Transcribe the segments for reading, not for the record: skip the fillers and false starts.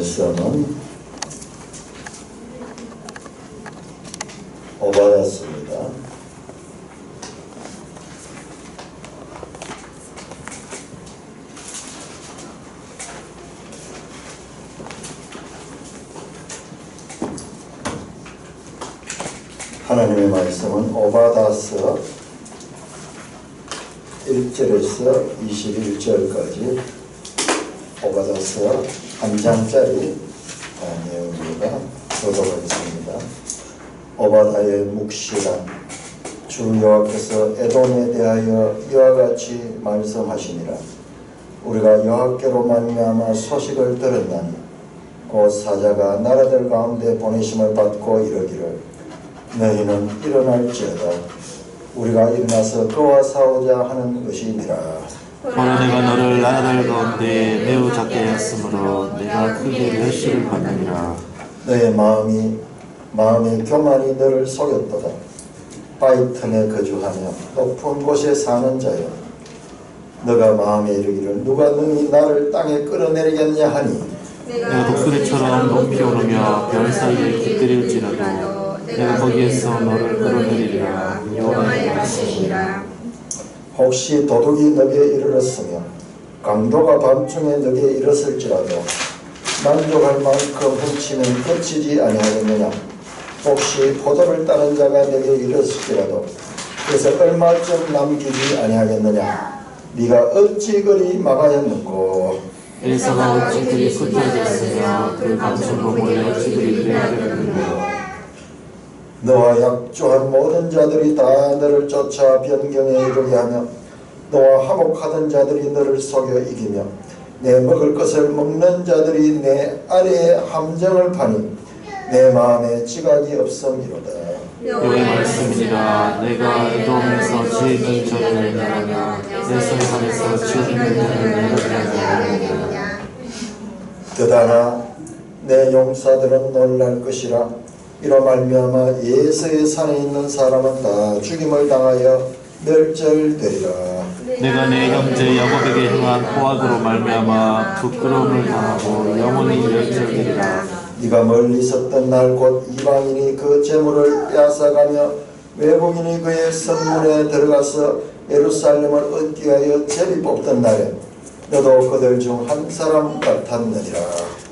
말씀은 오바다스입니다. 하나님의 말씀은 오바다스 1절에서 21절까지 오바다스 한 장짜리 내용입니다. 교독하겠습니다. 오바다의 묵시라. 주 여호와께서 에돔에 대하여 이와 같이 말씀하시니라. 우리가 여호와께로 말미암아 소식을 들었나니 곧 사자가 나라들 가운데 보내심을 받고 이르기를 너희는 일어날지어다. 우리가 일어나서 그와 싸우자 하는 것이니라. 보라 내가 너를 나라들 가운데 매우 작게 하였으므로 내가 크게 멸시를 받느니라. 너의 마음의 교만이 너를 속였도다. 바위 틈에 거주하며 높은 곳에 사는 자여, 너가 마음에 이르기를 누가 능히 나를 땅에 끌어내리겠냐 하니 내가 독수리처럼 높이 오르며 별 사이에 깃들일지라도 내가 거기에서 너를 끌어내리리라. 여호와의 말씀이라. 혹시 도둑이 너게 이르렀으며 강도가 밤중에 너게 이르렀을지라도 만족할 만큼 훔치면 그치지 아니하겠느냐. 혹시 포도를 따는 자가 내게 이르렀을지라도 그래서 얼마쯤 남기지 아니하겠느냐. 네가 어찌 그리 막아였는고. 엘사가 어찌 그리 흩어졌으며 그 감춘봉을 어찌 그리 빼앗겼느냐. 너와 약조한 모든 자들이 다 너를 쫓아 변경에 이르게 하며 너와 화목하던 자들이 너를 속여 이기며 내 먹을 것을 먹는 자들이 내 아래에 함정을 파니 내 마음에 지각이 없음이로다. 여호와의 말씀이니라. 내가 에돔에서 지은 저를 내가며 에서에서 지은 자를 내가며 더다나 내 용사들은 놀랄 것이라. 이로 말미암아 예서의 산에 있는 사람은 다 죽임을 당하여 멸절되리라. 내가 내 형제 야곱에게 행한 포악으로 말미암아 부끄러움을 당하고 영원히 멸절되리라. 네가 멀리 있었던 날 곧 이방인이 그 재물을 빼앗아가며 외국인이 그의 성문에 들어가서 예루살렘을 얻기 위하여 제비 뽑던 날에 너도 그들 중 한 사람 같았느니라.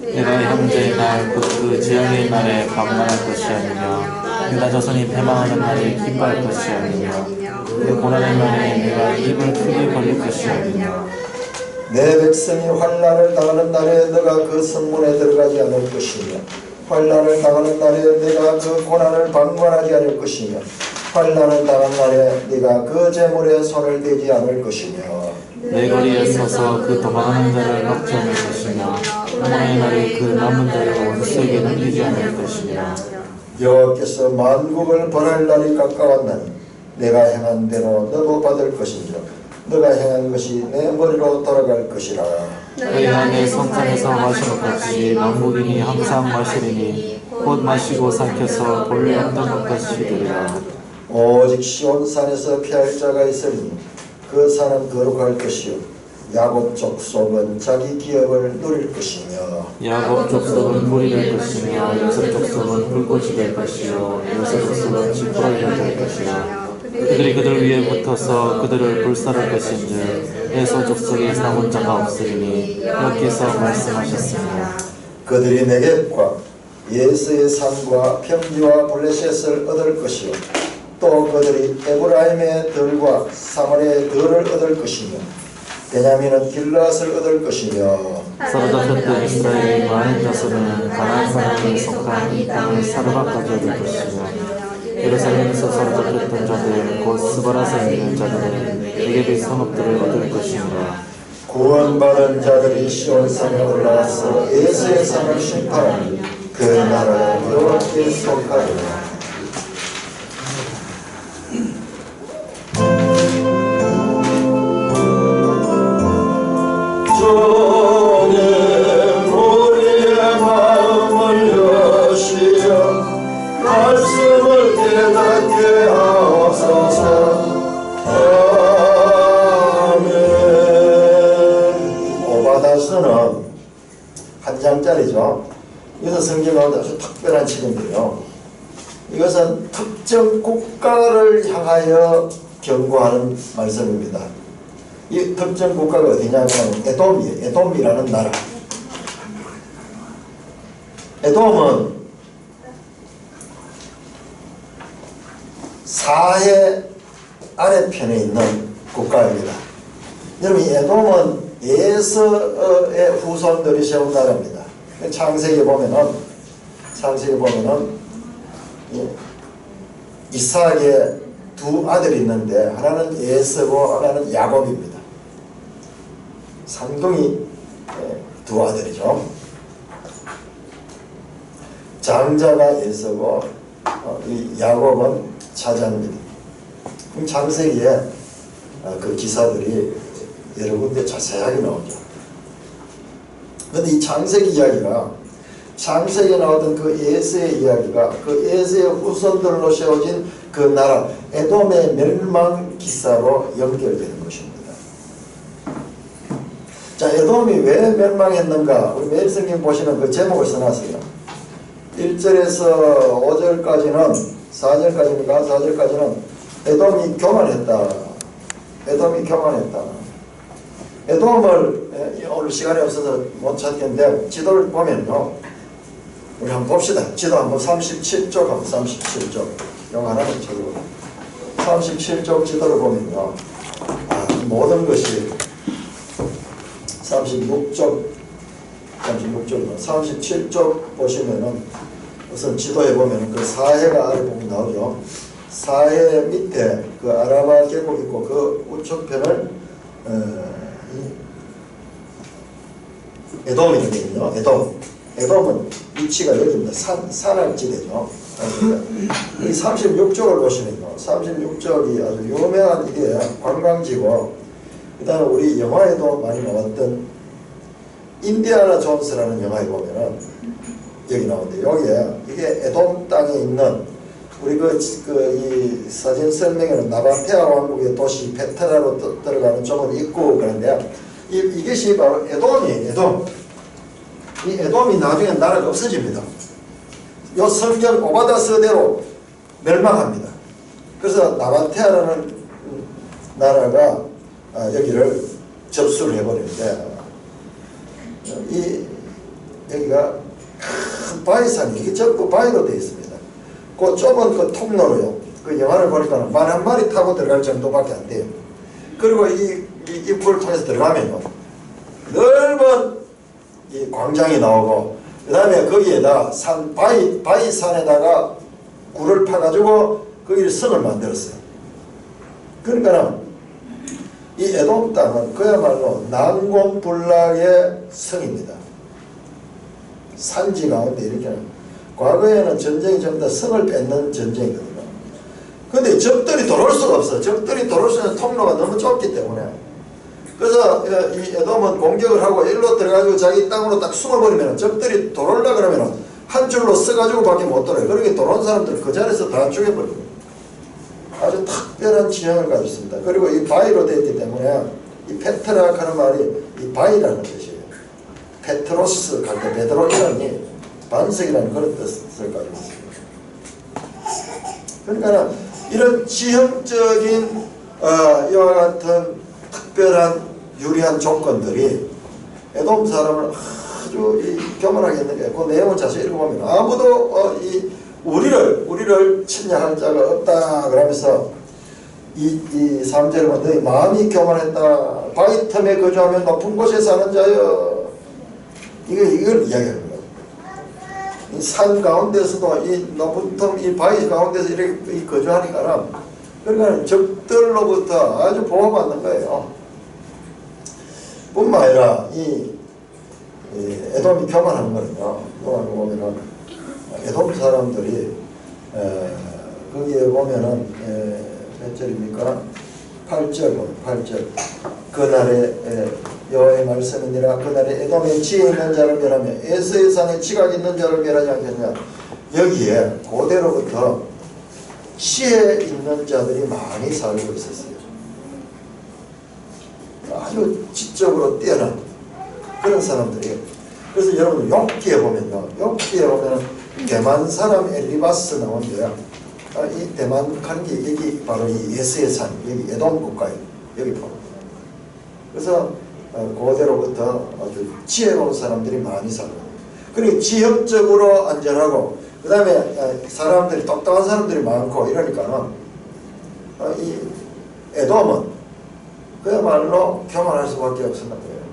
내가 형제의 날, 곧 그 재앙의 날에 방랑할 것이 아니며 유다 자손이 패망하는 날에 기뻐할 것이 아니며 그 고난의 날에 내가 입을 크게 벌릴 것이 아니며 내 백성이 환난을 당하는 날에 너가 그 성문에 들어가지 않을 것이며 환난을 당하는 날에 내가 그 고난을 방관하지 않을 것이며 환난을 당한 날에 네가 그 재물에 손을 대지 않을 것이며 내 거리에 서서 그 도망하는 자를 먹지 않을 것이며 고난의 날에 그 남은 자를 원수에게 넘기지 않을 것이며 여호와께서 만국을 벌할 날이 가까웠나니 내가 행한 대로 너도 받을 것인즉 너가 행한 것이 내 머리로 돌아갈 것이라. 너희가 내 성산에서 마시는 같이 만국인이 항상 마시리니 곧 마시고 삼켜서 본래 없던 것 같이 되리라. 오직 시온산에서 피할 자가 있으니 그 산은 거룩할 것이요 야곱 족속은 자기 기업을 누릴 것이며 야곱 족속은 물이 될 것이며 요셉 족속은 불꽃이 될 것이요 요셉 족속은 지푸라기가 될 것이라. 그들이 그들 위에 붙어서 그들을 불살할 것인즉 에서 족속에 남은 자가 없으리니 여호와께서 말씀하셨습니다. 그들이 네겝과 예스의 산과 평지와 블레셋을 얻을 것이요 또 그들이 에브라임의 들과 사마리아의 들을 얻을 것이며 베냐민은 길앗을 얻을 것이며 사로잡혔던 이스라엘의 많은 자손은 가나안 사람에 속한 이 땅을 사르밧까지 얻을 것이며 예루살렘에서 사로잡혔던 자들 곧 스바라에 있는 자들은 네겝의 성읍들을 얻을 것이며 구원받은 자들이 시온산에 올라와서 예수의 산을 심판하니 그 나라가 여호와께 속하리라. 주님 우리의 마음을 여시어 말씀을 깨닫게 하옵소서. 아멘. 오바다스는 한 장짜리죠. 보면요, 이것은 성경 가운데 아주 특별한 책인데요, 이것은 특정 국가를 향하여 경고하는 말씀입니다. 이 특정 국가가 어디냐면 에돔이에요. 에돔이라는 나라. 에돔은 사해 아래편에 있는 국가입니다. 여러분, 이 에돔은 에서의 후손들이 세운 나라입니다. 창세기에 보면은 이삭의 두 아들이 있는데 하나는 에서고 하나는 야곱입니다. 쌍둥이 두 아들이죠. 장자가 에서고 이 야곱은 차장입니다. 창세기에 그 기사들이 여러 군데 자세하게 나오죠. 그런데 이 창세기 이야기가, 창세기에 나오던 그 에서의 이야기가 그 에서의 후손들로 세워진 그 나라 에돔의 멸망 기사로 연결되는 것입니다. 자, 에돔이 왜 멸망했는가? 우리 매일 성경 보시면 그 제목을 써놨어요. 1절에서 5절까지는, 4절까지입니까? 4절까지는 에돔이 교만했다. 에돔이 교만했다. 에돔을 오늘 시간이 없어서 못 찾겠는데 지도를 보면요, 우리 한번 봅시다. 지도 한번 37쪽 한번 37쪽 영 하나는 저도 37쪽 지도를 보면요, 모든 것이 36쪽 37쪽 보시면은 우선 지도에 보면은 그 사해가 아래 보면 나오죠. 사해 밑에 그 아라바 계곡 있고 그 우측편을 에돔이 되거든요. 에돔은 위치가 여기입니다. 산악지대죠. 이 36쪽을 보시면요, 36쪽이 아주 유명한 이게 관광지고, 그 다음에 우리 영화에도 많이 나왔던 인디아나 존스라는 영화에 보면은 여기 나오는데, 여기에 이게 에돔 땅에 있는 우리 이 사진 설명에는 나바테아 왕국의 도시 페트라로 들어가는 쪽으로 있고 그런데 이것이 바로 에돔이에요. 에돔. 이 에돔이 나중에 나라가 없어집니다. 요 성경 오바다서대로 멸망합니다. 그래서 나바테아라는 나라가 여기를 접수를 해버리는데, 여기가 큰 바위산이, 이게 전부 바위로 되어 있습니다. 그 좁은 그 통로로요, 그 영화를 보니까 말 한 마리 타고 들어갈 정도밖에 안 돼요. 그리고 이 입구를 통해서 들어가면요, 넓은 이 광장이 나오고, 그 다음에 거기에다 바위산에다가 굴을 파가지고 거기를 성을 만들었어요. 그러니까 이 에돔 땅은 그야말로 난공불락의 성입니다. 산지 가운데 이렇게, 과거에는 전쟁이 전부 다 성을 뺏는 전쟁이거든요. 근데 적들이 들어올 수가 없어. 적들이 들어올 수 있는 통로가 너무 좁기 때문에. 그래서 이 에돔은 공격을 하고 일로 들어가지고 자기 땅으로 딱 숨어버리면 적들이 들어오려 그러면 한 줄로 써가지고 밖에 못 들어요. 그러니까 들어온 사람들 그 자리에서 다 죽여버립니다. 아주 특별한 지형을 가지고 있습니다. 그리고 이 바위로 되어 있기 때문에 이 페트락 하는 말이 이 바위라는 뜻이에요. 페트로스 갈 때 베드로이라니 반석이라는 그런 뜻을 가지고 있습니다. 그러니까 이런 지형적인 이와 같은 특별한 유리한 조건들이 에돔 사람을 아주 교만하게 했는 게, 그 내용을 자세히 읽어보면 아무도 우리를 침략할 자가 없다 그러면서 이 3절에 보면 너희 마음이 교만했다. 바위 틈에 거주하며 높은 곳에 사는 자여. 이걸 이야기합니다. 이 산 가운데서도 이 높은 틈, 이 바위 가운데서 이렇게 거주하니까, 그러니까 적들로부터 아주 보호받는 거예요. 뿐만 아니라 이 에돔이 교만하는 거는요, 보면은 에돔 사람들이 거기에 보면은 몇 절입니까? 8절. 그날에 여호와의 말씀이니라. 그날에 에돔에 지혜 있는 자를 멸하며 에서의 산에 지각 있는 자를 멸하지 않겠냐. 여기에 고대로부터 지혜 있는 자들이 많이 살고 있었어요. 아주 지적으로 뛰어난 그런 사람들이. 그래서 여러분 욥기에 보면요, 욥기에 보면 대만 사람 엘리바스 나오는데요. 이 대만 간기 여기 바로 이 예스의 산, 여기 에돔 국가에 여기 바로. 그래서 고대로부터 아주 지혜로운 사람들이 많이 살고, 그리고 지형적으로 안전하고, 그 다음에 사람들이 똑똑한 사람들이 많고 이러니까는 이 에돔은 그야말로 교만할 수밖에 없었던 거예요.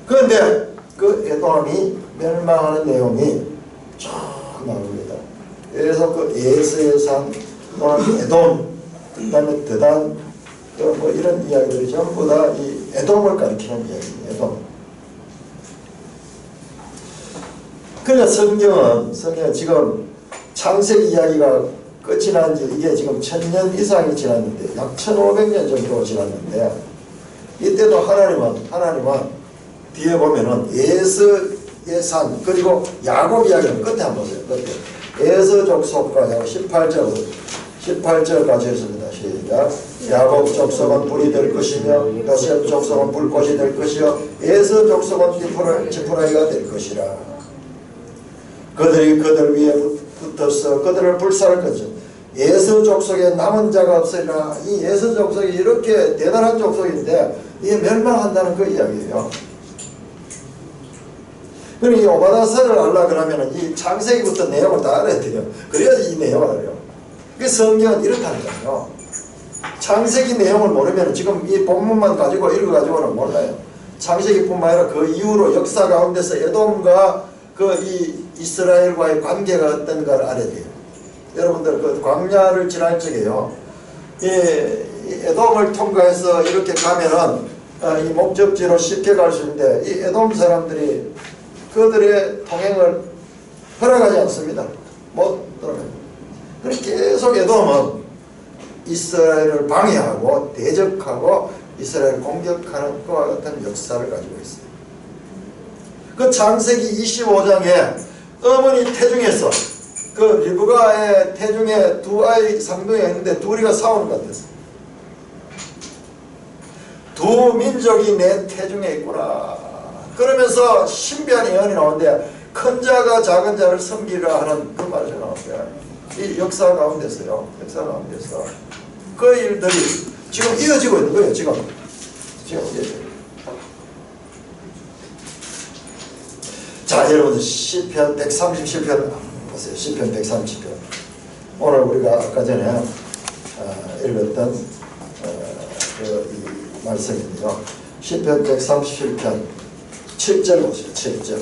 그런데 그 에돔이 멸망하는 내용이 쭉 나옵니다. 그래서 그 예스의 산 또는 에돔, 그 다음에 드단, 뭐 이런 이야기들이 전부 다 이 에돔을 가리키는 이야기입니다. 에돔. 그러니까 성경은 지금 창세기 이야기가 끝이 난 지 이게 지금 1000년 이상이 지났는데, 약 1500년 정도 지났는데, 이때도 하나님은 뒤에 보면은 예스의 산, 그리고 야곱 이야기는 끝에 한번 보세요. 끝에 에서 족속과 야곱 18절까지 했습니다. 시작. 야곱 족속은 불이 될 것이며 요셉 족속은 불꽃이 될 것이요 에서 족속은 지푸라기가 될 것이라. 그들이 그들 위에 붙어서 그들을 불살할 것이요 에서 족속에 남은 자가 없으리라. 이 에서 족속이 이렇게 대단한 족속인데 이게 멸망한다는 그 이야기예요. 그러니 이 오바다서를 알라 그러면 이 창세기부터 내용을 다 알아야 돼요. 그래야지 이 내용을 알아요. 그 성경은 이렇다는 거예요. 창세기 내용을 모르면 지금 이 본문만 가지고 읽어가지고는 몰라요. 창세기뿐만 아니라 그 이후로 역사 가운데서 에돔과 그 이 이스라엘과의 관계가 어떤가를 알아야 돼요. 여러분들 그 광야를 지날 적에요. 이 에돔을 통과해서 이렇게 가면은 이 목적지로 쉽게 갈 수 있는데 이 에돔 사람들이 그들의 통행을 허락하지 않습니다. 못 들어가요. 그래서 계속 에돔은 이스라엘을 방해하고 대적하고 이스라엘을 공격하는 것과 같은 역사를 가지고 있어요. 그 창세기 25장에 어머니 태중에서 그 리브가의 태중에 두 아이 상둥이가 있는데 둘이가 싸우는 것 같았어요. 두 민족이 내 태중에 있구나. 그러면서 신비한 예언이 나오는데 큰 자가 작은 자를 섬기라 하는 그 말이 나왔어요. 이 역사 가운데서요. 역사 가운데서 그 일들이 지금 이어지고 있는 거예요. 지금 이어지고. 자, 여러분 시편 137편 보세요. 시편 137편. 오늘 우리가 아까 전에 읽었던 이 말씀인데요. 시편 137편 7절 보세요. 7절.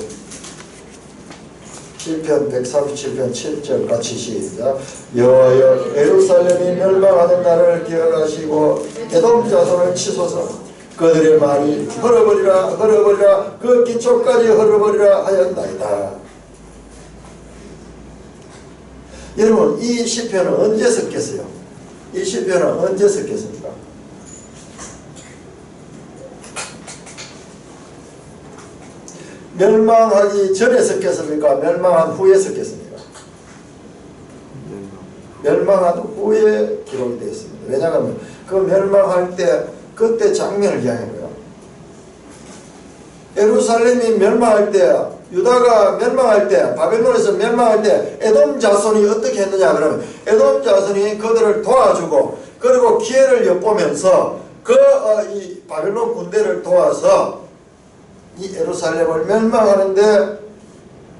시편 137편 7절 같이 시작. 여호와여 예루살렘이 멸망하는 날을 기억하시고 에돔 자손을 치소서. 그들의 말이 헐어버리라 그 기초까지 헐어버리라 하였나이다. 여러분 이 시편은 언제 썼겠어요? 이 시편은 언제 썼겠습니까? 멸망하기 전에 썼겠습니까? 멸망한 후에 썼겠습니까? 멸망한 후에 기록이 되어 있습니다. 왜냐하면 그 멸망할 때 그때 장면을 이야기한 거예요. 예루살렘이 멸망할 때, 유다가 멸망할 때, 바벨론에서 멸망할 때 에돔 자손이 어떻게 했느냐 그러면 에돔 자손이 그들을 도와주고 그리고 기회를 엿보면서 이 바벨론 군대를 도와서 이 예루살렘을 멸망하는데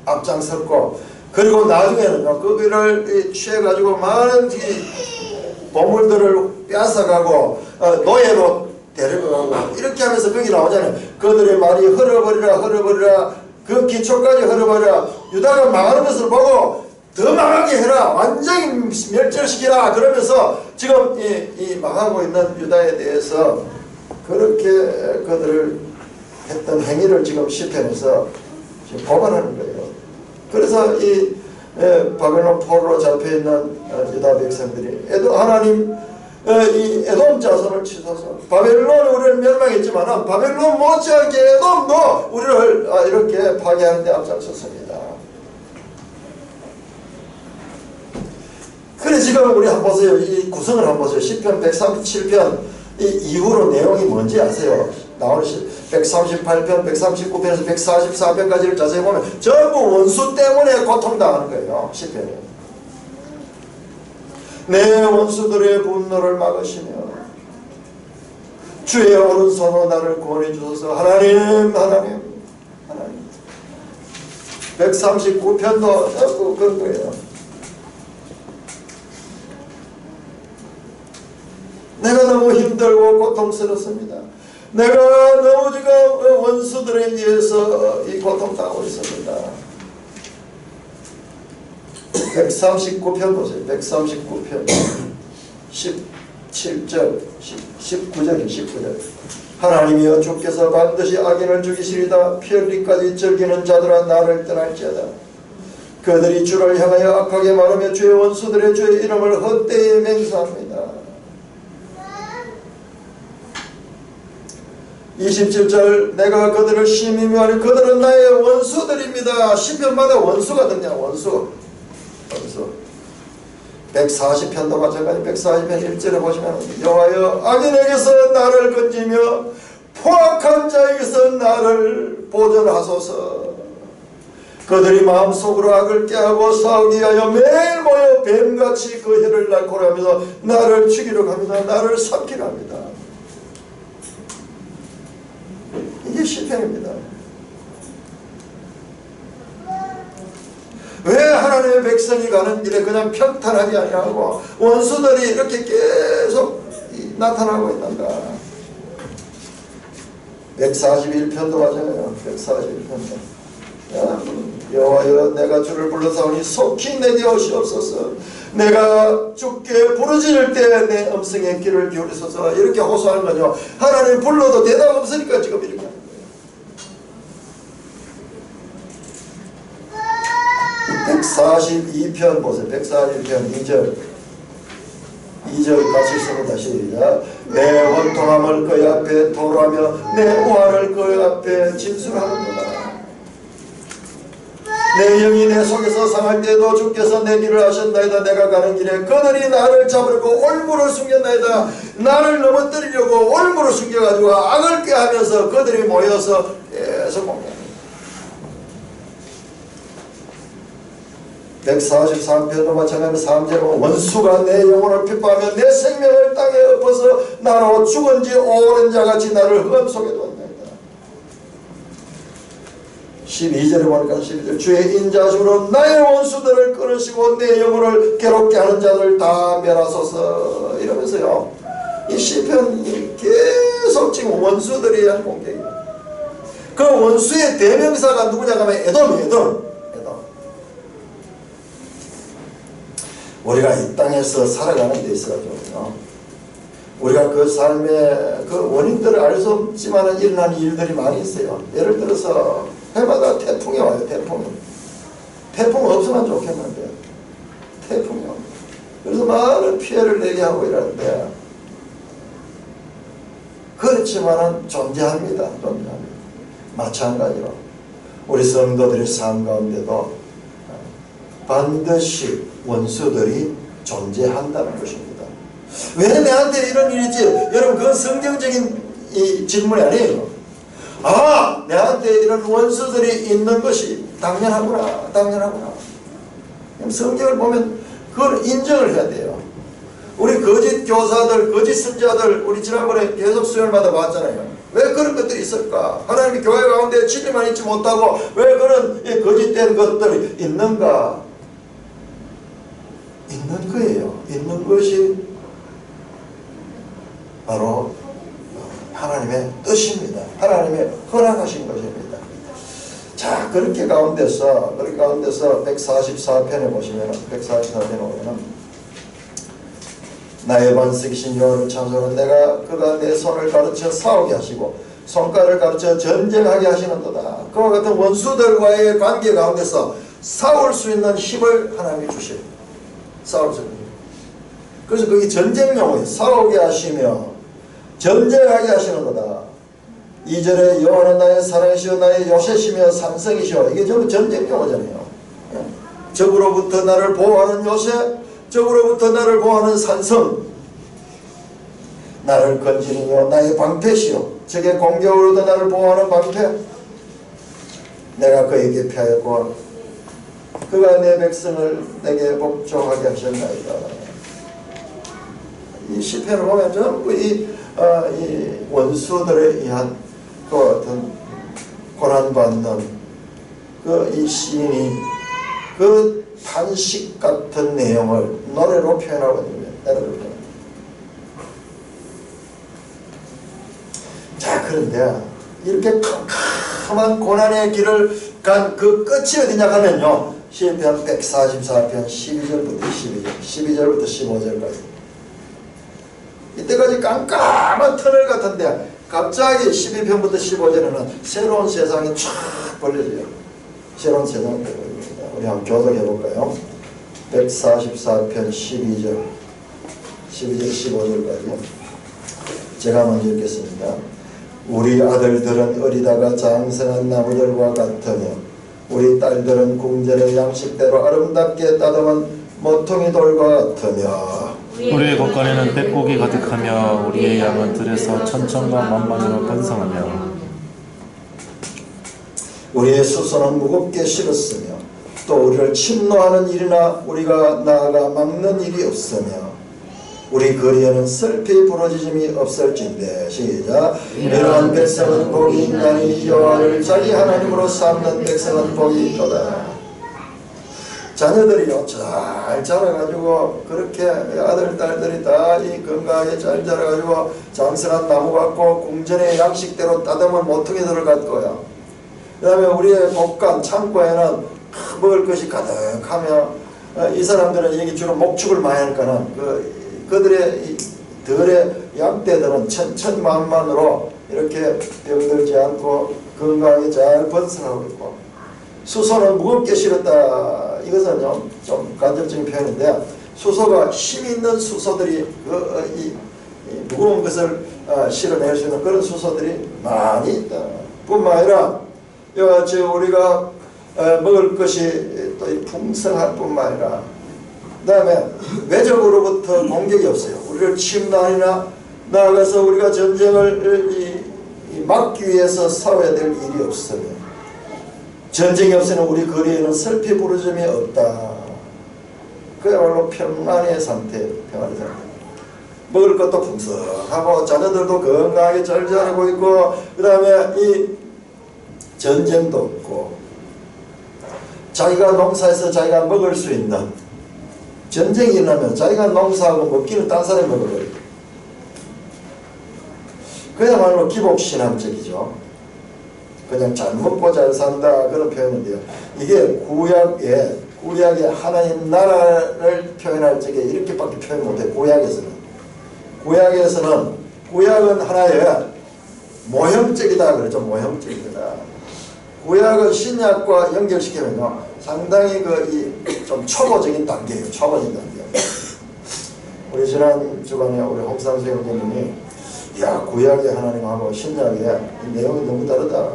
앞장섰고, 그리고 나중에는 그거를 취해가지고 많은 보물들을 빼앗아가고 노예로 데려가고 이렇게 하면서 거기 나오잖아요. 그들의 말이 헐어버리라 그 기초까지 헐어버리라. 유다가 망하는 것을 보고 더 망하게 해라, 완전히 멸절시키라 그러면서 지금 이 망하고 있는 유다에 대해서 그렇게 그들을 했던 행위를 지금 시편에서 지금 고발하는 거예요. 그래서 이 바벨론 포로로 잡혀있는 유다 백성들이 하나님 이 에돔 자손을 치소서. 바벨론이 우리를 멸망했지만 바벨론 못지않게 에돔도 우리를 이렇게 파괴하는 데 앞장섰습니다. 그래 지금 우리 한번 보세요. 이 구성을 한번 보세요. 시편 137편 이 이후로 내용이 뭔지 아세요? 나오는 138편, 139편에서 144편까지를 자세히 보면 전부 원수 때문에 고통당하는 거예요. 시편이. 내 원수들의 분노를 막으시며 주의 오른손으로 나를 구원해 주소서. 하나님 139편도 전부 그런 거예요. 내가 너무 힘들고 고통스럽습니다. 내가 너무 지금 원수들에 의해서 이 고통당하고 있습니다. 139편 보세요. 139편 17절 19절 하나님이여 주께서 반드시 악인을 죽이시리다. 피 흘리까지 즐기는 자들아 나를 떠날지어다. 그들이 주를 향하여 악하게 말하며 주의 원수들의 주의 이름을 헛되이 맹세합니다. 27절 내가 그들을 심히 미워하니 그들은 나의 원수들입니다. 시편마다 원수가 등장. 원수 140편도 마찬가지. 140편 1절에 보시면 여호와여 악인에게서 나를 건지며 포악한 자에게서 나를 보존하소서. 그들이 마음속으로 악을 깨하고 싸우기 위하여 매일 모여 뱀같이 그 혀를 날코라하면서 나를 죽이려 합니다. 나를 삼키려 합니다. 이게 시편입니다. 왜 하나님의 백성이 가는 길에 그냥 평탄하게 아니하고 원수들이 이렇게 계속 나타나고 있는가? 141편도 맞아요. 141편도 여호와여 내가 주를 불러사오니 속히 내게 오시옵소서. 내가 주께 부르짖을 때 내 음성에 귀를 기울이소서. 이렇게 호소하는 거죠. 하나님 불러도 대답 없으니까 지금 이렇게 하는 거예요. 142편 보세요. 141편 2절 같이 읽습니다. 시작. 내 원통함을 그의 앞에 토로하며 내 우환을 그의 앞에 진술하는구나. 내 영이 내 속에서 상할 때에도 주께서 내 길을 하셨나이다. 내가 가는 길에 그들이 나를 잡으려고 올무를 숨겼나이다. 나를 넘어뜨리려고 올무를 숨겨가지고 악을 꾀하면서 그들이 모여서 계속 공격합니다. 143편도 마찬가지로 3절로 원수가 내 영혼을 핍박하며 내 생명을 땅에 엎어서 나로 죽은 지 오랜 자같이 나를 흑암 속에 두었나이다. 12절에 보니까 12절 주의 인자심으로 나의 원수들을 끊으시고 내 영혼을 괴롭게 하는 자들 다 멸하소서. 이러면서요 이 시편이 계속 지금 원수들에 대한 공격이에요. 그 원수의 대명사가 누구냐 하면 에돔. 우리가 이 땅에서 살아가는 데 있어가지고 우리가 그 삶의 그 원인들을 알 수 없지만 일어나는 일들이 많이 있어요. 예를 들어서 해마다 태풍이 와요. 태풍 없으면 좋겠는데 태풍이 와요. 그래서 많은 피해를 내게 하고 이러는데 그렇지만은 존재합니다. 마찬가지로 우리 성도들의 삶 가운데도 반드시 원수들이 존재한다는 것입니다. 왜 내한테 이런 일이지? 여러분 그건 성경적인 이 질문이 아니에요. 아, 내한테 이런 원수들이 있는 것이 당연하구나. 성경을 보면 그걸 인정을 해야 돼요. 우리 거짓 교사들, 거짓 선자들 우리 지난번에 계속 수요일마다 봤잖아요. 왜 그런 것들이 있을까? 하나님이 교회 가운데 진리만 잊지 못하고 왜 그런 거짓된 것들이 있는가? 있는 거예요. 있는 것이 바로 하나님의 뜻입니다. 하나님의 허락하신 것입니다. 자, 그렇게 가운데서 144편에 보시면 144편에 보면 나의 반석이신 여호와를 찬송하는 내가 그가 내 손을 가르쳐 싸우게 하시고 손가락을 가르쳐 전쟁하게 하시는도다. 그와 같은 원수들과의 관계 가운데서 싸울 수 있는 힘을 하나님이 주십니다. 싸울 수 있는 힘. 그래서 그게 전쟁 용어예요. 싸우게 하시며 전쟁하게 하시는도다. 2절에 여호와는 나의 사랑이시오 나의 요새시며 산성이시오. 이게 전부 전쟁 용어잖아요. 적으로부터 나를 보호하는 요새, 적으로부터 나를 보호하는 산성. 나를 건지는 이요 나의 방패시요 적의 공격으로도 나를 보호하는 방패. 내가 그에게 피하였고 그가 내 백성을 내게 복종하게 하셨나이다. 이 시편을 보면 전부 이 원수들에 의한 그 어떤 고난받는 이 시인이 그 탄식 같은 내용을 노래로 표현하고 있는. 자, 그런데 이렇게 캄캄한 고난의 길을 간 그 끝이 어디냐 하면요, 시편 144편 12절부터 12절부터 15절까지. 이때까지 깜깜한 터널 같은데 갑자기 12편부터 15절에는 새로운 세상이 쫙 벌려져요. 새로운 세상이 벌려집니다. 우리 한번 교독해 볼까요? 144편 12절 15절까지 제가 먼저 읽겠습니다. 우리 아들들은 어리다가 장성한 나무들과 같으며 우리 딸들은 궁전의 양식대로 아름답게 따듬은 모퉁이 돌과 같으며 우리의 곳간에는 뱃고기 가득하며 우리의 양은 들에서 천천과 만만으로 번성하며 우리의 수소는 무겁게 실었으며 또 우리를 침노하는 일이나 우리가 나아가 막는 일이 없으며 우리 거리에는 슬피 부러지심이 없을진데. 시작. 이러한 백성은 복이 있나니 여호와를 자기 하나님으로 삼는 백성은 복이 있도다. 자녀들이요 잘 자라가지고 그렇게 아들 딸들이 다 이 건강하게 잘 자라가지고 장성한 나무 같고 궁전의 양식대로 따듬은 모퉁이들을 갖고요. 그 다음에 우리의 복간 창고에는 먹을 것이 가득하며 이 사람들은 여기 주로 목축을 많이 하니까는 그들의 덜의 양떼들은 천천만만으로 이렇게 병들지 않고 건강하게 잘 번성하고 있고, 수소는 무겁게 실었다. 이것은 좀 간접적인 표현인데, 수소가 힘 있는 수소들이 이 무거운 것을 실어낼 수 있는 그런 수소들이 많이 있다. 뿐만 아니라 이같이 우리가 먹을 것이 또 풍성할 뿐만 아니라 그 다음에 외적으로부터 공격이 없어요. 우리를 침노하거나 나아가서 우리가 전쟁을 막기 위해서 싸워야 될 일이 없어요. 전쟁이 없으면 우리 거리에는 슬피 부르짐이 없다. 그야말로 평안의 상태, 평안의 상태. 먹을 것도 풍성하고 자녀들도 건강하게 잘 자라고 있고, 그 다음에 이 전쟁도 없고, 자기가 농사해서 자기가 먹을 수 있는, 전쟁이 일어나면 자기가 농사하고 먹기는 딴 사람이 먹어버려요. 그야말로 기복신앙적이죠. 그냥 잘 먹고 잘 산다 그런 표현인데요. 이게 구약의 하나님 나라를 표현할 적에 이렇게밖에 표현 못해요. 구약은 하나의 모형적이다 그러죠. 모형적이다. 구약은 신약과 연결시키면요 상당히 좀 초보적인 단계예요. 초보적인 단계. 우리 지난 주간에 우리 홍상 선생님이 구약의 하나님하고 신약의 내용이 너무 다르다.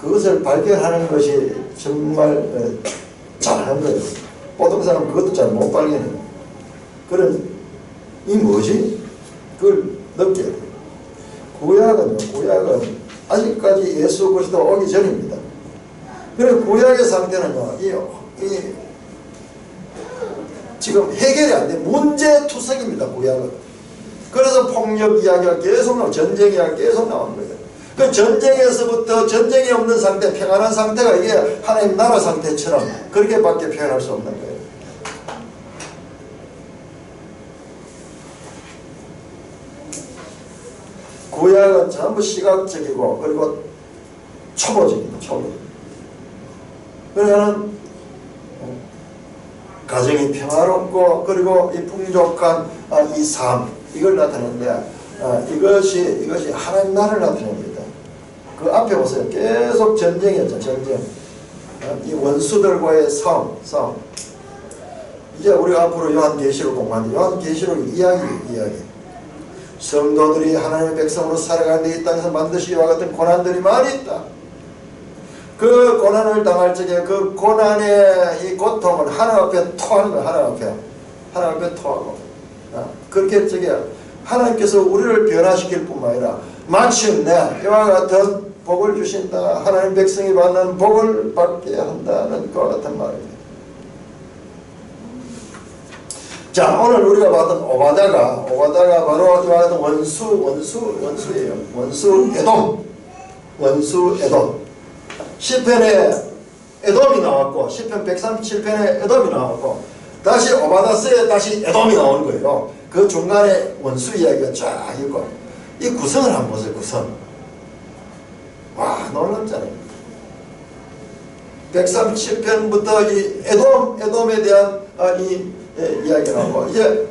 그것을 발견하는 것이 정말 잘하는 거예요. 보통 사람은 그것도 잘 못 발견해요. 그런 이 뭐지? 그걸 느껴야 돼요. 구약은 아직까지 예수 그리스도 오기 전입니다. 그래서 구약의 상태는요, 지금 해결이 안 돼. 문제투성입니다, 구약은. 그래서 폭력 이야기가 계속 나오고, 전쟁 이야기가 계속 나오는 거예요. 그 전쟁에서부터 전쟁이 없는 상태, 평안한 상태가 이게 하나님 나라 상태처럼 그렇게밖에 표현할 수 없는 거예요. 구약은 전부 시각적이고, 그리고 초보적입니다, 초보. 그러면 가정이 평화롭고 그리고 이 풍족한 이 삶 이걸 나타내는데 이것이 하나님 나라를 나타냅니다. 그 앞에 보세요. 계속 전쟁이었죠. 전쟁. 이 원수들과의 싸움. 이제 우리가 앞으로 요한계시록 공부하는데 요한계시록 이야기. 성도들이 하나님의 백성으로 살아가는데 이 땅에서 반드시 이와 같은 고난들이 많이 있다. 그 고난을 당할 적에 그 고난의 이 고통은 하나님 앞에 토하는 거야. 하나님 앞에 토하고 그렇게 저게 하나님께서 우리를 변화시킬 뿐만 아니라 마침내 이와 같은 복을 주신다. 하나님 백성이 받는 복을 받게 한다는 것과 같은 말입니다. 자, 오늘 우리가 봤던 오바다가 바로 이와 같은 원수예요. 원수 에돔. 시편에 에돔이 나왔고, 시편 137편에 에돔이 나왔고, 다시 오바다스에 다시 에돔이 나오는 거예요. 그 중간에 원수 이야기가 쫙 있고, 이 구성을 한번 보세요. 구성. 와, 놀랍잖아요. 137편부터 이 에돔에 대한 이야기가 나오고, 이제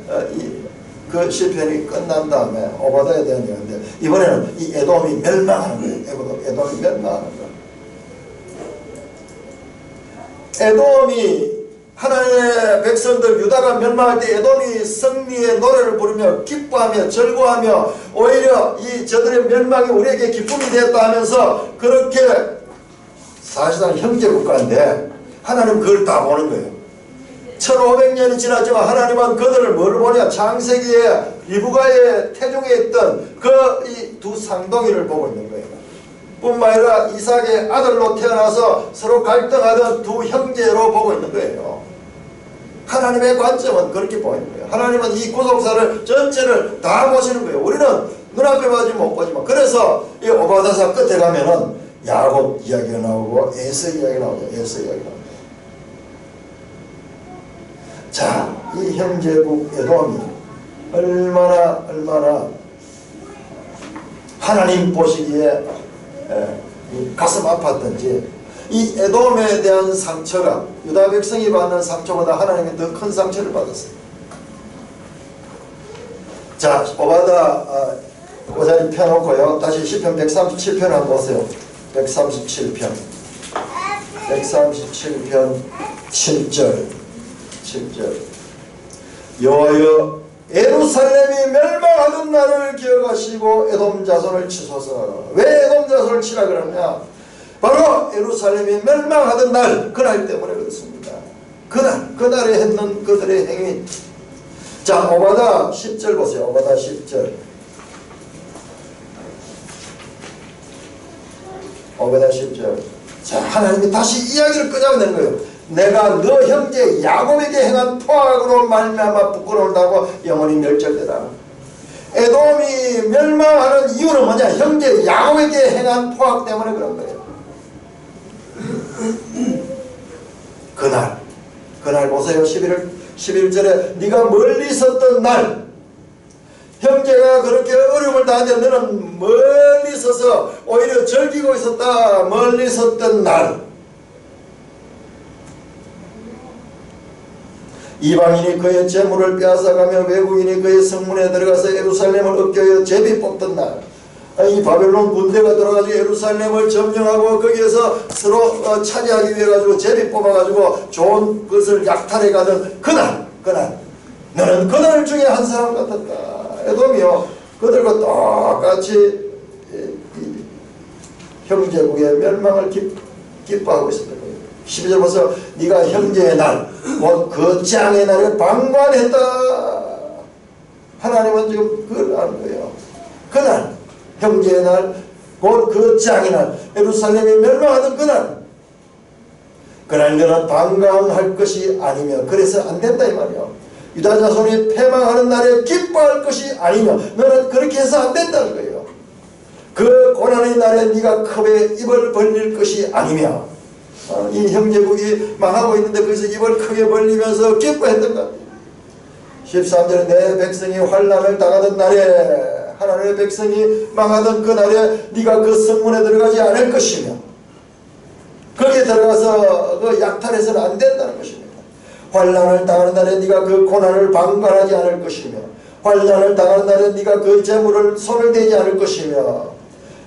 그 시편이 끝난 다음에 오바다에 대한 이야기인데, 이번에는 이 에돔이 멸망하는 거예요. 에돔이 멸망하는 거예요. 에돔이 하나님의 백성들 유다가 멸망할 때 에돔이 승리의 노래를 부르며 기뻐하며 즐거워하며 오히려 이 저들의 멸망이 우리에게 기쁨이 되었다 하면서 그렇게 사실상 형제국가인데 하나님 그걸 다 보는 거예요. 1500년이 지났지만 하나님은 그들을 뭘 보냐? 창세기에 리브가의 태중에 있던 그 이 두 쌍둥이를 보고 있는 거예요. 뿐만 아니라 이삭의 아들로 태어나서 서로 갈등하던 두 형제로 보고 있는 거예요. 하나님의 관점은 그렇게 보이는 거예요. 하나님은 이 구속사를 전체를 다 보시는 거예요. 우리는 눈앞에 봐지 못 보지만, 그래서 이 오바다사 끝에 가면은 야곱 이야기가 나오고 에서 이야기가 나오죠. 에서 이야기가 나오죠. 자, 이 형제국 에돔이 얼마나 하나님 보시기에 가슴 아팠던지, 이 에돔에 대한 상처가 유다 백성이 받는 상처보다 하나님이 더 큰 상처를 받았어요. 자, 오바다 오자리 펴놓고요. 다시 시편 137편 한번 보세요. 137편 7절 여호와여, 예루살렘이 멸망하던 날을 기억하시고 에돔 자손을 치소서. 왜 에돔 자손을 치라 그러냐? 바로 예루살렘이 멸망하던 날, 그날 때문에 그렇습니다. 그날에 했는 그들의 행위. 자, 오바다 10절 보세요. 오바다 10절. 오바다 10절. 자, 하나님이 다시 이야기를 끄집어낸 거예요. 내가 너 형제 야곱에게 행한 포악으로 말미암아 부끄러운다고 영원히 멸절되라. 에돔이 멸망하는 이유는 뭐냐? 형제 야곱에게 행한 포악 때문에 그런 거예요. 그날 보세요. 11절에 네가 멀리 있었던 날, 형제가 그렇게 어려움을 당하는데 너는 멀리 서서 오히려 즐기고 있었다. 멀리 있었던 날, 이방인이 그의 재물을 빼앗아가며 외국인이 그의 성문에 들어가서 예루살렘을 업겨여 제비 뽑던 날, 이 바벨론 군대가 들어가지고 예루살렘을 점령하고 거기에서 서로 차지하기 위해 가지고 제비 뽑아가지고 좋은 것을 약탈해 가던 그날 너는 그날 중에 한 사람 같았다. 에돔이요, 그들과 똑같이 형제국의 멸망을 기뻐하고 있었던 거예요. 12절 보세요. 네가 형제의 날, 곧 그 짱의 날에 방관했다. 하나님은 지금 그걸 아는 거예요. 그날, 형제의 날, 곧 그 짱의 날, 예루살렘이 멸망하던 그날 너는 방관할 것이 아니며, 그래서 안 된다 이 말이요. 유다 자손이 패망하는 날에 기뻐할 것이 아니며, 너는 그렇게 해서 안 된다는 거예요. 그 고난의 날에 네가 컵에 입을 벌릴 것이 아니며, 이 형제국이 망하고 있는데 거기서 입을 크게 벌리면서 기뻐했던 것. 13절에 내 백성이 환난을 당하던 날에, 하나님의 백성이 망하던 그 날에 네가 그 성문에 들어가지 않을 것이며, 거기에 들어가서 그 약탈해서는 안 된다는 것입니다. 환난을 당하는 날에 네가 그 고난을 방관하지 않을 것이며, 환난을 당하는 날에 네가 그 재물을 손을 대지 않을 것이며,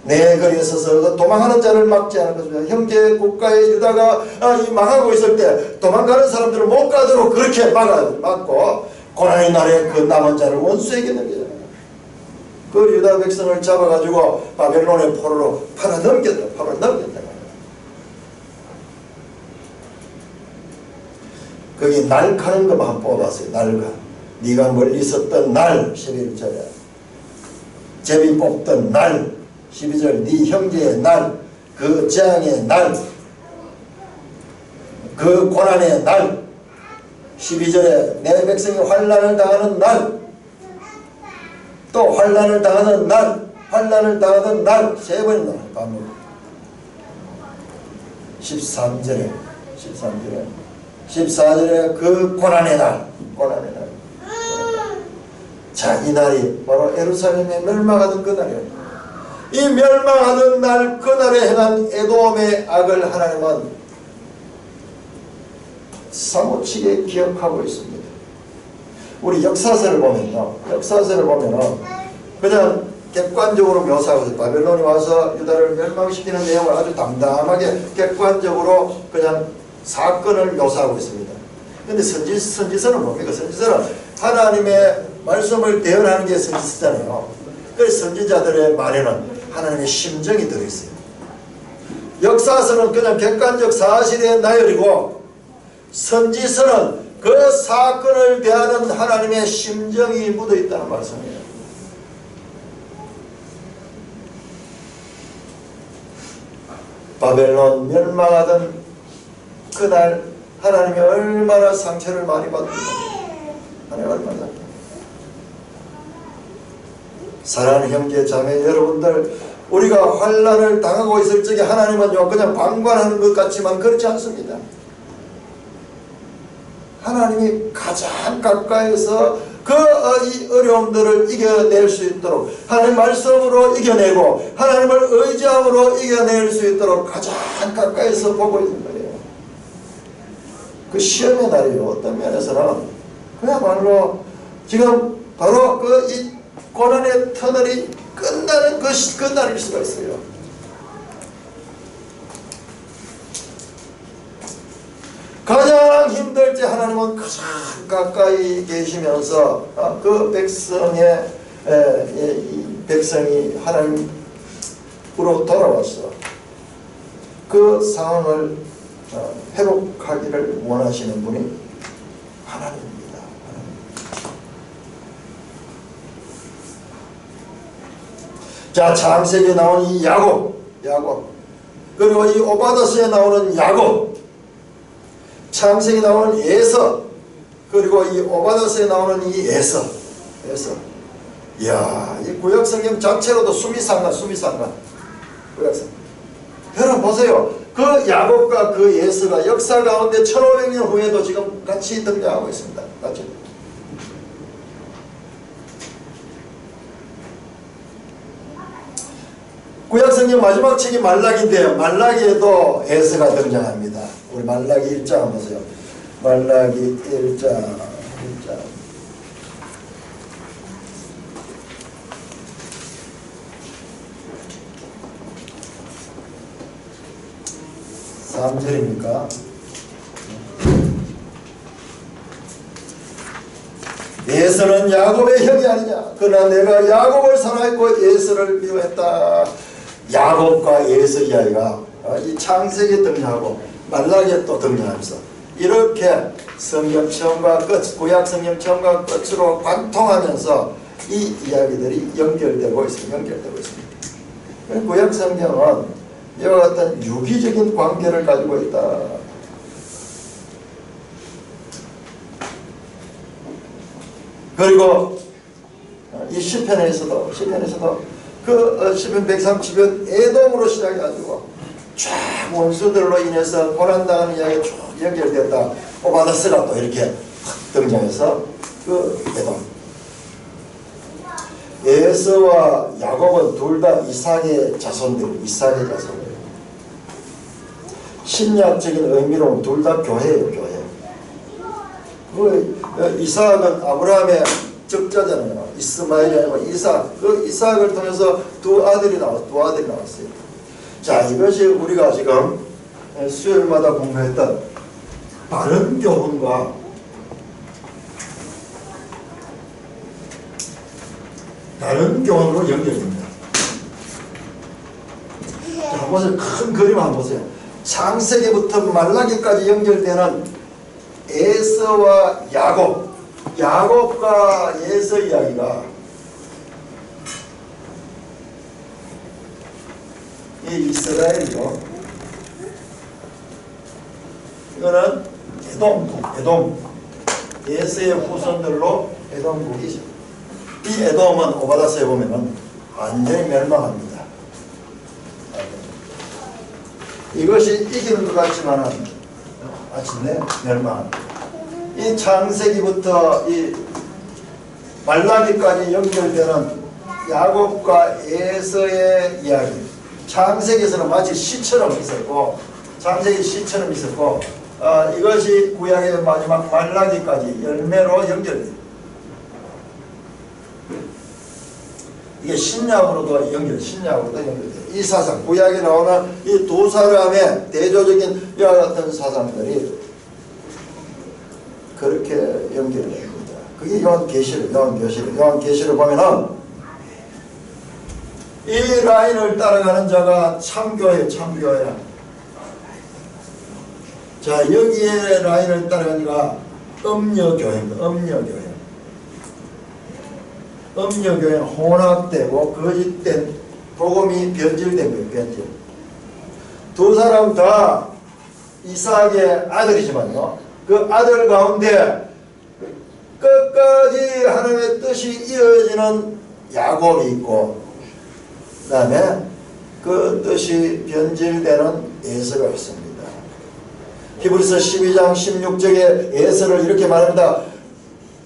내 거리에 서서 도망하는 자를 막지 않을 것입니다. 형제 국가의 유다가 이 망하고 있을 때 도망가는 사람들을 못 가도록 그렇게 막고, 고난의 날에 그 남은 자를 원수에게 넘겨요. 그 유다 백성을 잡아가지고 바벨론의 포로로 팔아넘겼다. 거기 날 가는 것만 뽑았어요. 날가. 네가 멀리 있었던 날, 11절에 제비 뽑던 날, 12절 네 형제의 날, 그 재앙의 날, 그 고난의 날, 12절에 내 백성이 환난을 당하는 날, 또 환난을 당하는 날, 환난을 당하는 날, 세 번이나 반복. 13절에 14절에 그 고난의 날, 고난의 날. 자, 이 날이 바로 예루살렘에 멸망하던 그 날이에요. 이 멸망하던 날, 그 날에 행한 에돔의 악을 하나님은 사무치게 기억하고 있습니다. 우리 역사서를 보면요, 그냥 객관적으로 묘사하고 있어요. 바벨론이 와서 유다를 멸망시키는 내용을 아주 담담하게 객관적으로 그냥 사건을 묘사하고 있습니다. 그런데 선지서는 뭡니까? 선지서는 하나님의 말씀을 대언하는 게 선지서잖아요. 그래서 선지자들의 말에는 하나님의 심정이 들어있어요. 역사서는 그냥 객관적 사실의 나열이고, 선지서는 그 사건을 대하는 하나님의 심정이 묻어있다는 말씀이에요. 바벨론 멸망하던 그날 하나님이 얼마나 상처를 많이 받는가. 하나님 얼마나. 사랑하는 형제 자매 여러분들, 우리가 환난을 당하고 있을 적에 하나님은요 그냥 방관하는 것 같지만 그렇지 않습니다. 하나님이 가장 가까이서 이 어려움들을 이겨낼 수 있도록, 하나님 말씀으로 이겨내고 하나님을 의지함으로 이겨낼 수 있도록 가장 가까이서 보고 있는 거예요. 그 시험의 날이요, 어떤 면에서는 그야말로 지금 바로 이 고난의 터널이 끝나는 그 날일 수가 있어요. 가장 힘들 때 하나님은 가장 가까이 계시면서 그 백성이 하나님으로 돌아와서 그 상황을 회복하기를 원하시는 분이 하나님입니다. 자, 창세기에 나오는 이 야곱, 그리고 이 오바댜서에 나오는 야곱, 창세기에 나오는 에서, 그리고 이 오바댜서에 나오는 이 에서. 이야, 이 구약성경 자체로도 수미상관. 구약성경. 여러분 보세요. 그 야곱과 그 에서가 역사 가운데 1500년 후에도 지금 같이 등장하고 있습니다. 같이. 구약성경 마지막 책이 말라기인데요. 말라기에도 에서가 등장합니다. 우리 말라기 1장 한번 보세요. 말라기 1장. 3절입니까? 에서는 야곱의 형이 아니냐. 그러나 내가 야곱을 사랑했고 에서를 미워했다. 야곱과 에서 이야기가 이 창세기에 등장하고 말라기에 또 등장하면서 이렇게 성경 처음과 끝, 구약 성경 처음과 끝으로 관통하면서 이 이야기들이 연결되고 있습니다. 구약 성경은 이와 같은 유기적인 관계를 가지고 있다. 그리고 이 시편에서도 그 시편 130편 에돔으로 시작해가지고 쫙 원수들로 인해서 고난당하는 이야기가 쭉 연결됐다. 오바댜서가 또 이렇게 등장해서 그 에돔. 에서와 야곱은 둘 다 이삭의 자손들. 신약적인 의미로 둘 다 교회예요, 교회. 이삭은 아브라함의 적자잖아요. 이스마엘이 아니고 이삭. 그 이삭을 통해서 두 아들이 나왔어요. 자, 이것이 우리가 지금 수요일마다 공부했던 바른 교훈과 다른 교훈으로 연결됩니다. 자, 보세요. 큰 그림 한번 보세요. 창세기부터 말라기까지 연결되는 에서와 야곱과 에서 이야기가 이 이스라엘이요. 이거는 에돔. 에서의 후손들로 에돔국이죠. 이 에돔은 오바다서에 보면은 완전히 멸망합니다. 이것이 이기는 것 같지만은 마침내 멸망합니다. 이 창세기부터 이 말라기까지 연결되는 야곱과 에서의 이야기. 창세기에서는 마치 시처럼 있었고, 창세기 시처럼 있었고, 이것이 구약의 마지막 말라기까지 열매로 연결돼요. 이게 신약으로도 연결돼요. 이 사상, 구약에 나오는 이 두 사람의 대조적인 이와 같은 사상들이 그렇게 연결됩니다. 그게 요한계시를 보면은 이 라인을 따라가는 자가 참교회예요. 자, 여기에 라인을 따라가는 자가 음녀교회입니다. 음녀교회는 혼합되고 거짓된 복음이 변질된 거예요. 변질. 두 사람 다 이삭의 아들이지만요, 그 아들 가운데 끝까지 하나님의 뜻이 이어지는 야곱이 있고, 그 다음에 그 뜻이 변질되는 에서가 있습니다. 히브리서 12장 16절에 에서를 이렇게 말합니다.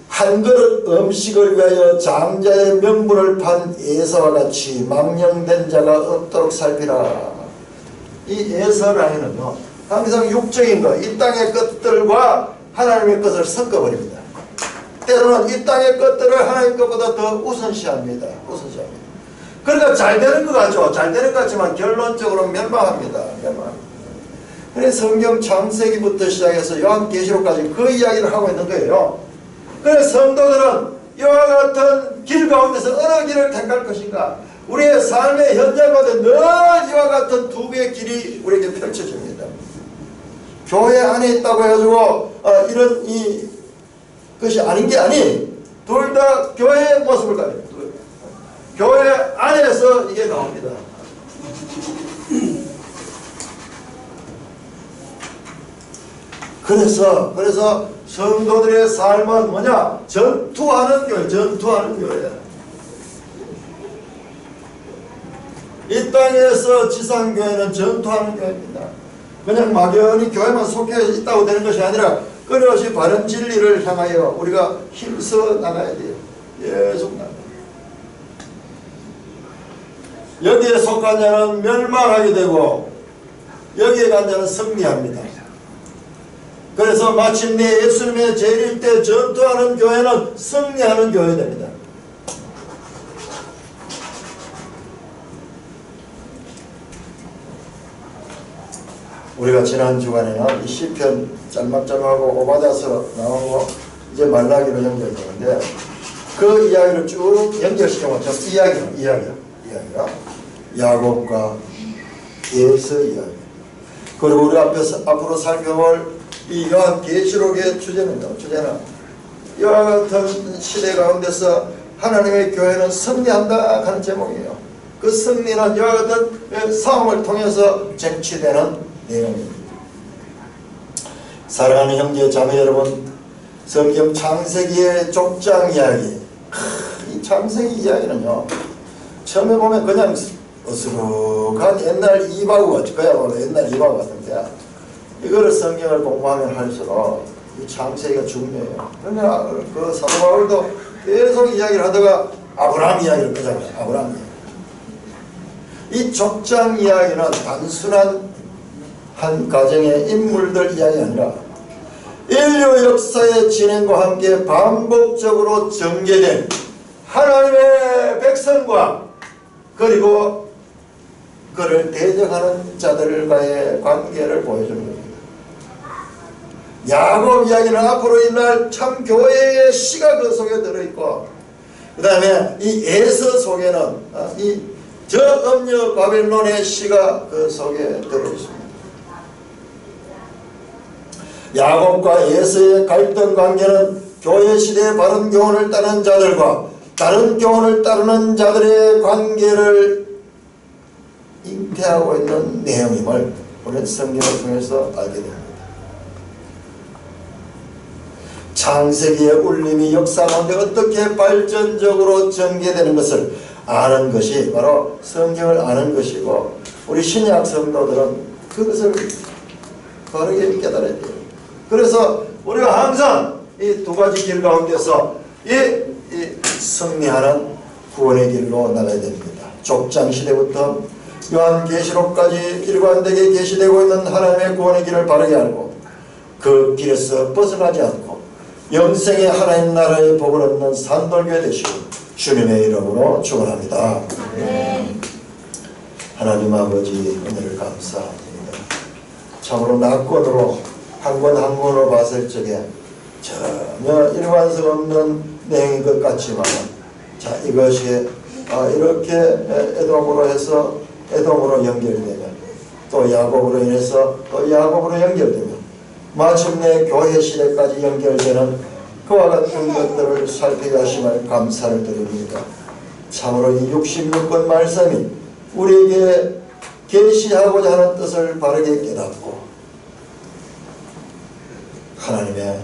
한 그릇 음식을 위하여 장자의 명분을 판 에서와 같이 망령된 자가 없도록 살피라. 이 에서 라인은요, 항상 육적인 것, 이 땅의 것들과 하나님의 것을 섞어버립니다. 때로는 이 땅의 것들을 하나님 것보다 더 우선시합니다. 그러니까 잘 되는 것 같죠. 잘 되는 것 같지만 결론적으로 멸망합니다. 그래서 성경 창세기부터 시작해서 요한계시록까지 그 이야기를 하고 있는 거예요. 그래서 성도들은 이와 같은 길 가운데서 어느 길을 택할 것인가? 우리의 삶의 현장 가운데 늘 이와 같은 두 개의 길이 우리에게 펼쳐집니다. 교회 안에 있다고 해가지고 이런 것이 아닌 게 아니, 둘 다 교회의 모습을 가져요. 교회 안에서 이게 나옵니다. 그래서 성도들의 삶은 뭐냐? 전투하는 교회야. 이 땅에서 지상교회는 전투하는 교회입니다. 그냥 막연히 교회만 속해 있다고 되는 것이 아니라 끊임없이 바른 진리를 향하여 우리가 힘써 나가야 돼요. 계속 나가요. 여기에 속한 자는 멸망하게 되고 여기에 간 자는 승리합니다. 그래서 마침내 예수님의 재림 때 전투하는 교회는 승리하는 교회 됩니다. 우리가 지난 주간에는 이 시편 짤막짤막하고 오바다서 나오고 이제 말라기로 연결되는데 그 이야기를 쭉 연결시켜보면 이야기가 야곱과 에서 이야기, 그리고 우리 앞으로 살펴볼 이 요한계시록의 주제는 이와 같은 시대 가운데서 하나님의 교회는 승리한다 하는 제목이에요. 그 승리는 이와 같은 싸움을 통해서 쟁취되는 내용입니다. 사랑하는 형제 자매 여러분, 성경 창세기의 족장 이야기, 이 창세기 이야기는요, 처음에 보면 그냥 어수룩한 옛날 이바구 같이, 그야말로 옛날 이바구 같은데, 이거를 성경을 공부하면 할수록 이 창세기가 중요해요. 그러나 그 사도 바울도 계속 이야기를 하다가 아브라함 이야기를 끄잖아요. 아브라함 이야기. 이 족장 이야기는 단순한 한 가정의 인물들 이야기 아니라 인류 역사의 진행과 함께 반복적으로 전개된 하나님의 백성과 그리고 그를 대적하는 자들과의 관계를 보여주는 겁니다. 야곱 이야기는 앞으로 일어날 참 교회의 씨가 그 속에 들어있고, 그 다음에 이 에서 속에는 이 저음녀 바벨론의 씨가 그 속에 들어있습니다. 야곱과 에서의 갈등 관계는 교회 시대의 바른 교훈을 따르는 자들과 다른 교훈을 따르는 자들의 관계를 잉태하고 있는 내용임을 우리는 성경을 통해서 알게 됩니다. 창세기의 울림이 역사 가운데 어떻게 발전적으로 전개되는 것을 아는 것이 바로 성경을 아는 것이고, 우리 신약 성도들은 그것을 바르게 깨달아야 돼요. 그래서 우리가 항상 이 두 가지 길 가운데서 이 승리하는 구원의 길로 나가야 됩니다. 족장 시대부터 요한계시록까지 일관되게 계시되고 있는 하나님의 구원의 길을 바르게 알고 그 길에서 벗어나지 않고 영생의 하나님 나라의 복을 얻는 산돌교회 되시고 주님의 이름으로 축원합니다. 네. 하나님 아버지 은혜를 감사합니다. 참으로 낙권으로 한 권 한 권으로 봤을 적에 전혀 일관성 없는 내용인 것 같지만, 자, 이것이 이렇게 에돔으로 해서 에돔으로 연결되면, 또 야곱으로 인해서 또 야곱으로 연결되면, 마침내 교회 시대까지 연결되는 그와 같은 것들을 살피게 하심을 감사를 드립니다. 참으로 이 66권 말씀이 우리에게 계시하고자 하는 뜻을 바르게 깨닫고 하나님의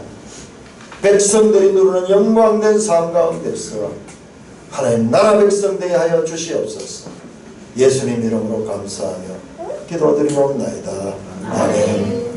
백성들이 누리는 영광된 삶 가운데서 하나님 나라 백성 되게 하여 주시옵소서. 예수님 이름으로 감사하며 기도드리옵나이다. 아멘.